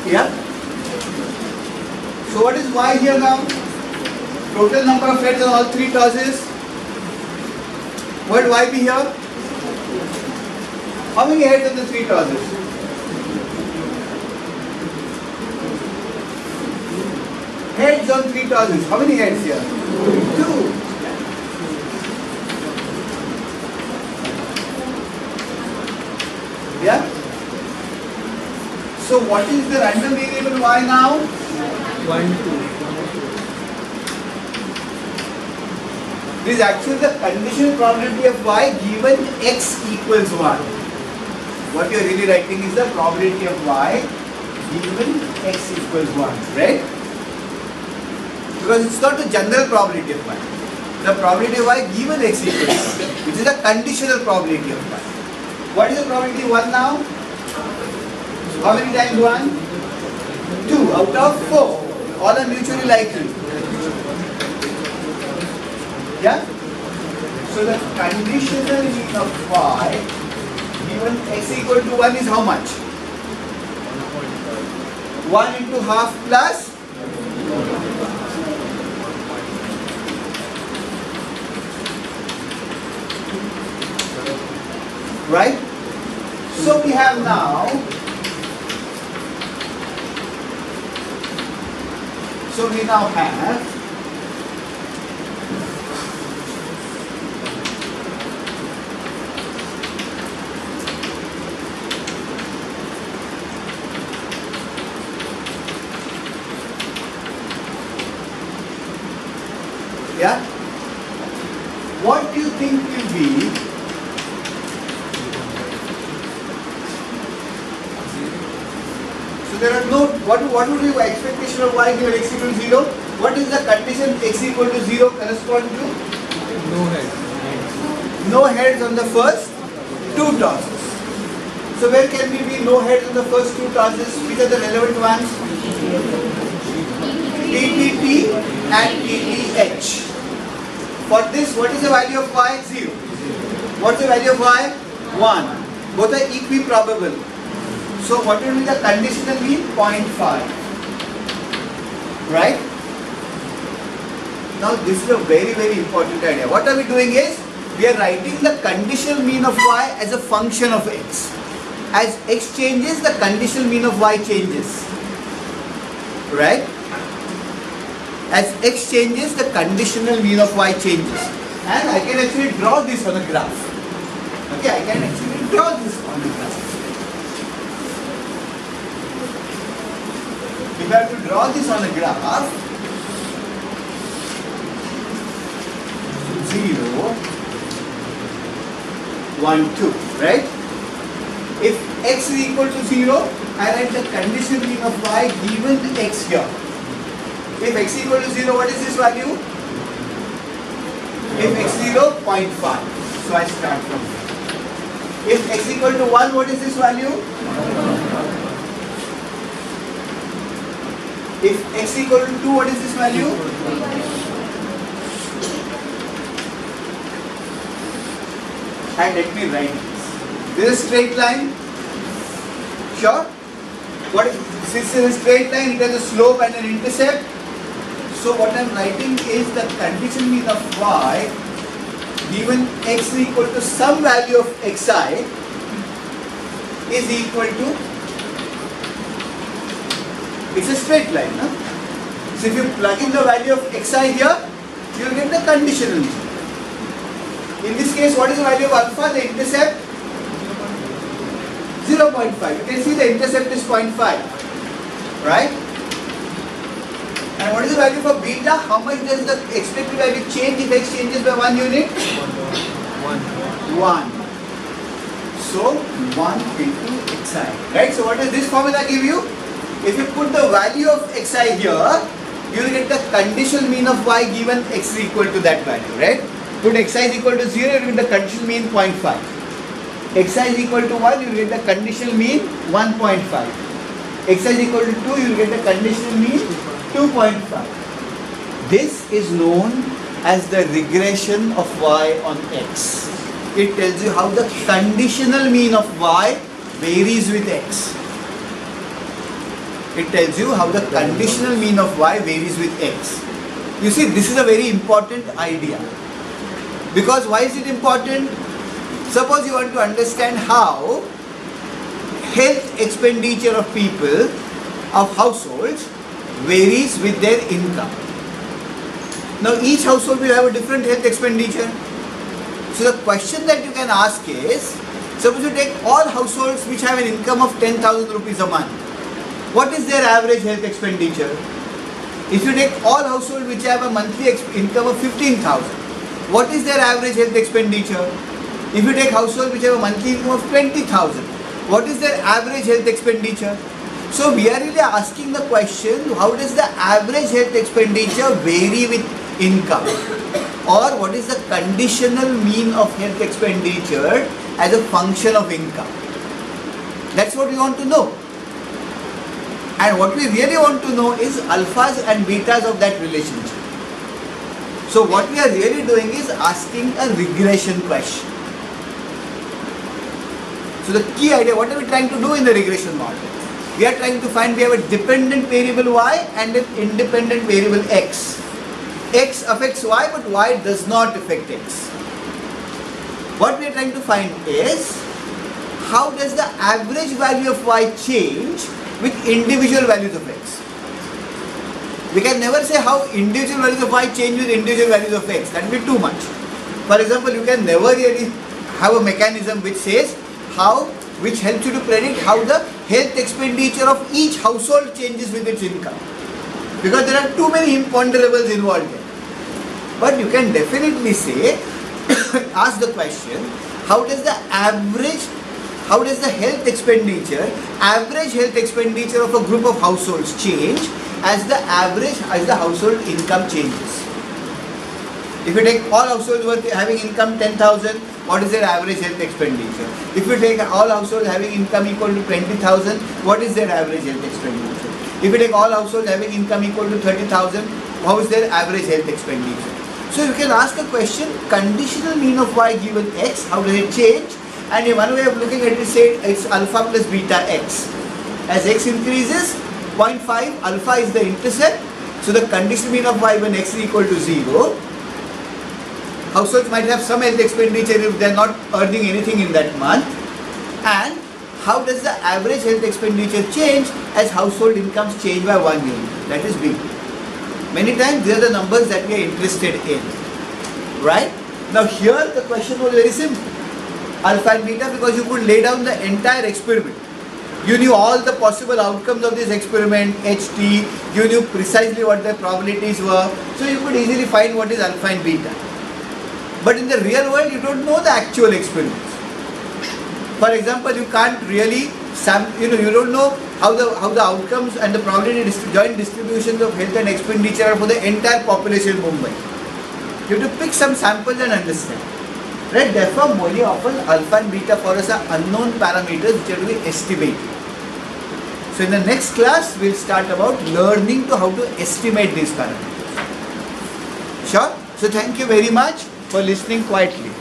Yeah? So what is y here now? Total number of heads on all three tosses. What will y be here? How many heads on the three tosses? Heads on three tosses. How many heads here? 2. Yeah? So what is the random variable y now? 1, 2. This is actually the conditional probability of y given x equals 1. What you are really writing is the probability of y given x equals 1, right? Because it's not the general probability of y. The probability of y given x equals 1, which is the conditional probability of y. What is the probability 1 now? How many times 1? 2 out of 4. All are mutually likely. Yeah? So the conditional mean of y given x equal to 1 is how much? 1 into half plus right? So we have now have yeah? What do you think will be there are no, what would be your expectation of y given x equal to 0? What is the condition x equal to 0 correspond to? No heads. No heads on the first 2 tosses. So where can we be no heads on the first 2 tosses? Which are the relevant ones? TTT and TTH. For this, what is the value of y? 0. What is the value of y? 1. Both are equiprobable. So what will be the conditional mean? 0.5. Right? Now this is a very important idea. What are we doing is, we are writing the conditional mean of y as a function of x. As x changes, the conditional mean of y changes. Right? As x changes, the conditional mean of y changes. And I can actually draw this on a graph. Okay, I can actually draw this on a graph. If I have to draw this on a graph, 0, 1, 2, right? If x is equal to 0, I write the conditional mean of y given x here. If x is equal to 0, what is this value? If x is 0, 0.5. So I start from here. If x is equal to 1, what is this value? If x is equal to 2, what is this value? And let me write this. This is a straight line. Sure? Since it is a straight line, it has a slope and an intercept. So what I am writing is the condition mean of y given x is equal to some value of xi is equal to, it's a straight line. Huh? So if you plug in the value of xi here, you will get the conditional mean. In this case, what is the value of alpha? The intercept 0.5. You can see the intercept is 0.5. Right? And what is the value for beta? How much does the expected value change if x changes by 1 unit? 1. So 1 into xi. Right? So what does this formula give you? If you put the value of xi here, you will get the conditional mean of y given x is equal to that value. Right? Put xi is equal to 0, you will get the conditional mean 0.5. Xi is equal to 1, you will get the conditional mean 1.5. Xi is equal to 2, you will get the conditional mean 2.5. This is known as the regression of y on x. It tells you how the conditional mean of y varies with x. It tells you how the conditional mean of y varies with x. You see, this is a very important idea. Because why is it important? Suppose you want to understand how health expenditure of people, of households, varies with their income. Now each household will have a different health expenditure. So the question that you can ask is, suppose you take all households which have an income of 10,000 rupees a month. What is their average health expenditure? If you take all households which have a monthly income of 15,000, what is their average health expenditure? If you take households which have a monthly income of 20,000, what is their average health expenditure? So we are really asking the question, how does the average health expenditure vary with income? Or what is the conditional mean of health expenditure as a function of income? That's what we want to know. And what we really want to know is alphas and betas of that relationship. So what we are really doing is asking a regression question. So the key idea, what are we trying to do in the regression model? We are trying to find we have a dependent variable y and an independent variable x. X affects y, but y does not affect x. What we are trying to find is how does the average value of y change with individual values of x. We can never say how individual values of y change with individual values of x. That will be too much. For example, you can never really have a mechanism which says which helps you to predict how the health expenditure of each household changes with its income. Because there are too many imponderables involved here. But you can definitely say, ask the question, how does the average health expenditure of a group of households change as the household income changes? If you take all households having income 10,000, what is their average health expenditure? If you take all households having income equal to 20,000, what is their average health expenditure? If you take all households having income equal to 30,000, how is their average health expenditure? So you can ask a question, conditional mean of y given x, how does it change? And one way of looking at it is say it's alpha plus beta x. As x increases, 0.5 alpha is the intercept. So the conditional mean of y when x is equal to 0. Households might have some health expenditure if they are not earning anything in that month. And how does the average health expenditure change as household incomes change by 1 unit? That is B. Many times they are the numbers that we are interested in. Right? Now here the question was very simple. Alpha and beta, because you could lay down the entire experiment. You knew all the possible outcomes of this experiment, HT, you knew precisely what the probabilities were. So you could easily find what is alpha and beta. But in the real world, you don't know the actual experiments. For example, you can't really, you don't know how the outcomes and the probability joint distributions of health and expenditure are for the entire population in Mumbai. You have to pick some samples and understand. Right? Therefore, Molly offers alpha and beta for us are unknown parameters which are to be estimated. So in the next class, we'll start about learning to how to estimate these parameters. Sure? So thank you very much for listening quietly.